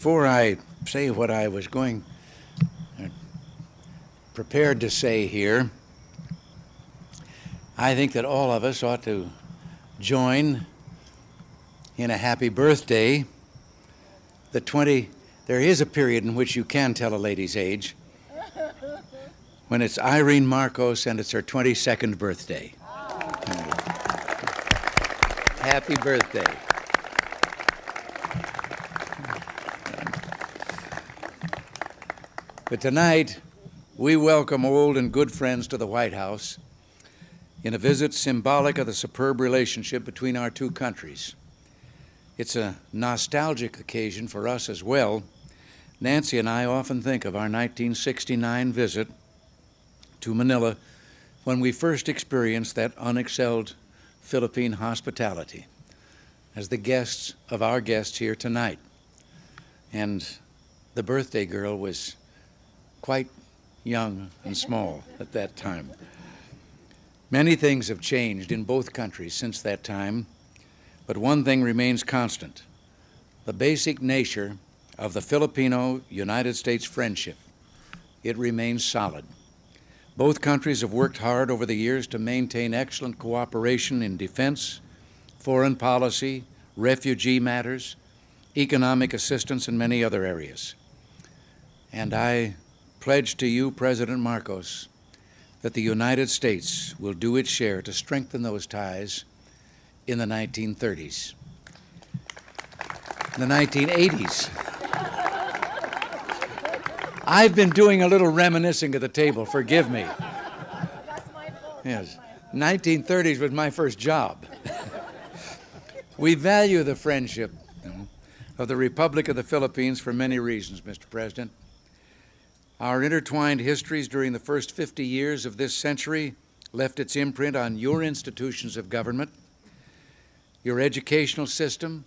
Before I say what I was prepared to say here, I think that all of us ought to join in a happy birthday. There is a period in which you can tell a lady's age, when it's Irene Marcos and it's her 22nd birthday. Happy birthday. But tonight, we welcome old and good friends to the White House in a visit symbolic of the superb relationship between our two countries. It's a nostalgic occasion for us as well. Nancy and I often think of our 1969 visit to Manila when we first experienced that unexcelled Philippine hospitality as the guests of our guests here tonight. And the birthday girl was quite young and small at that time. Many things have changed in both countries since that time, but one thing remains constant: the basic nature of the Filipino-United States friendship. It remains solid. Both countries have worked hard over the years to maintain excellent cooperation in defense, foreign policy, refugee matters, economic assistance, and many other areas. And I pledge to you, President Marcos, that the United States will do its share to strengthen those ties in the 1930s. In the 1980s. I've been doing a little reminiscing at the table, forgive me. That's my fault. Yes, 1930s was my first job. We value the friendship of the Republic of the Philippines for many reasons, Mr. President. Our intertwined histories during the first 50 years of this century left its imprint on your institutions of government, your educational system,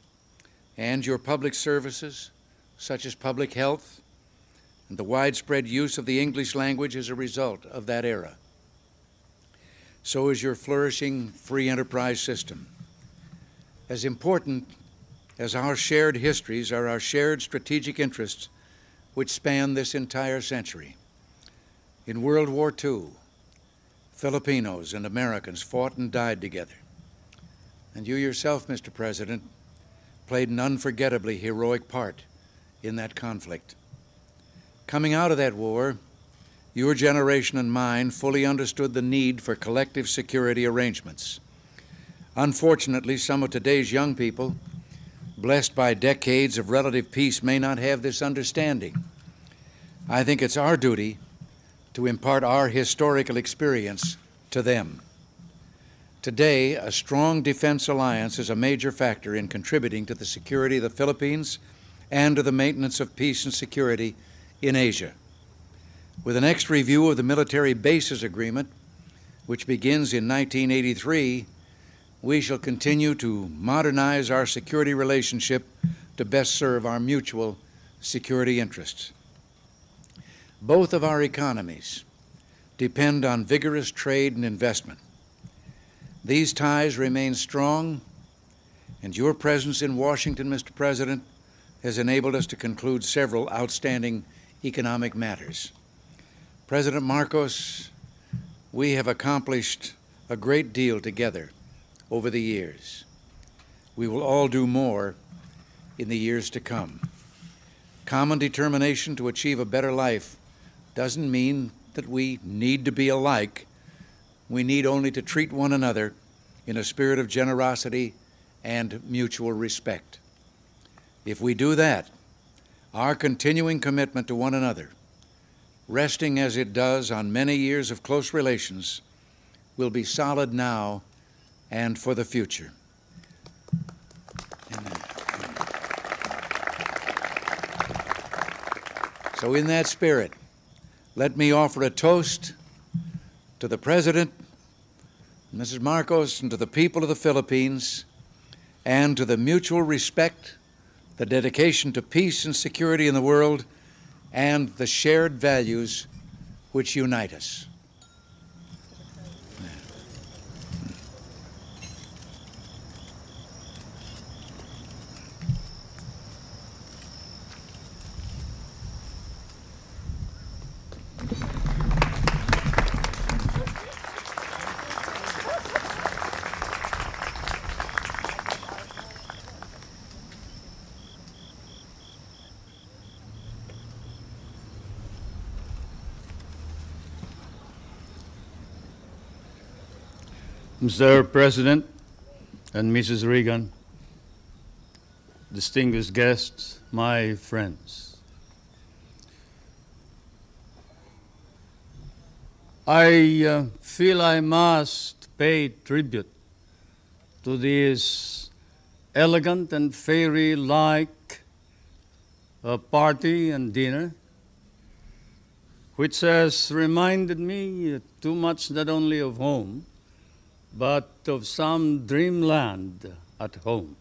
and your public services, such as public health, and the widespread use of the English language as a result of that era. So is your flourishing free enterprise system. As important as our shared histories are our shared strategic interests, which span this entire century. In World War II, Filipinos and Americans fought and died together. And you yourself, Mr. President, played an unforgettably heroic part in that conflict. Coming out of that war, your generation and mine fully understood the need for collective security arrangements. Unfortunately, some of today's young people, blessed by decades of relative peace, may not have this understanding. I think it's our duty to impart our historical experience to them. Today, a strong defense alliance is a major factor in contributing to the security of the Philippines and to the maintenance of peace and security in Asia. With the next review of the Military Bases Agreement, which begins in 1983, we shall continue to modernize our security relationship to best serve our mutual security interests. Both of our economies depend on vigorous trade and investment. These ties remain strong, and your presence in Washington, Mr. President, has enabled us to conclude several outstanding economic matters. President Marcos, we have accomplished a great deal together over the years. We will all do more in the years to come. Common determination to achieve a better life doesn't mean that we need to be alike. We need only to treat one another in a spirit of generosity and mutual respect. If we do that, our continuing commitment to one another, resting as it does on many years of close relations, will be solid now and for the future. Amen. So in that spirit, let me offer a toast to the President, Mrs. Marcos, and to the people of the Philippines, and to the mutual respect, the dedication to peace and security in the world, and the shared values which unite us. Mr. President and Mrs. Reagan, distinguished guests, my friends, I feel I must pay tribute to this elegant and fairy-like party and dinner, which has reminded me too much not only of home, but of some dreamland at home.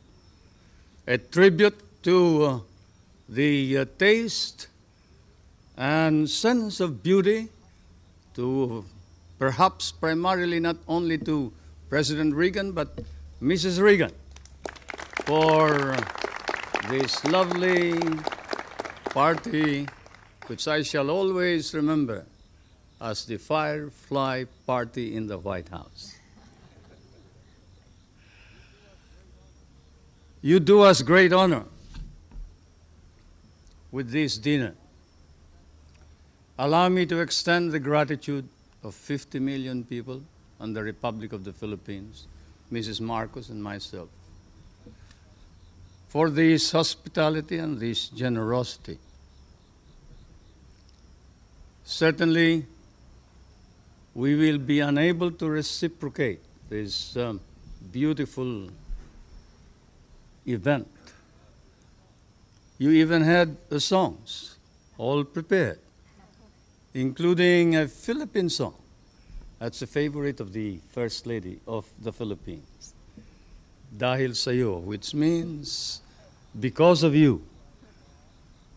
A tribute to the taste and sense of beauty, to perhaps primarily not only to President Reagan, but Mrs. Reagan, for this lovely party, which I shall always remember as the Firefly Party in the White House. You do us great honor with this dinner. Allow me to extend the gratitude of 50 million people in the Republic of the Philippines, Mrs. Marcos and myself, for this hospitality and this generosity. Certainly, we will be unable to reciprocate this beautiful event. You even had the songs all prepared, including a Philippine song. That's a favorite of the First Lady of the Philippines, Dahil Sa'yo, which means because of you.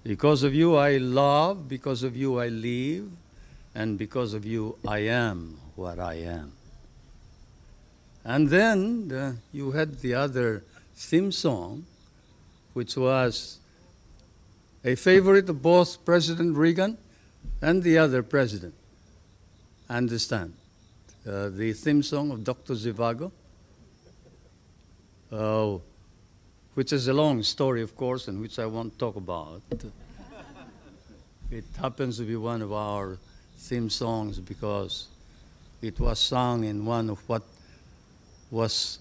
Because of you I love, because of you I live, and because of you I am what I am. And then you had the other theme song, which was a favorite of both President Reagan and the other president. Understand? The theme song of Dr. Zhivago, which is a long story, of course, and which I won't talk about. It happens to be one of our theme songs because it was sung in one of what was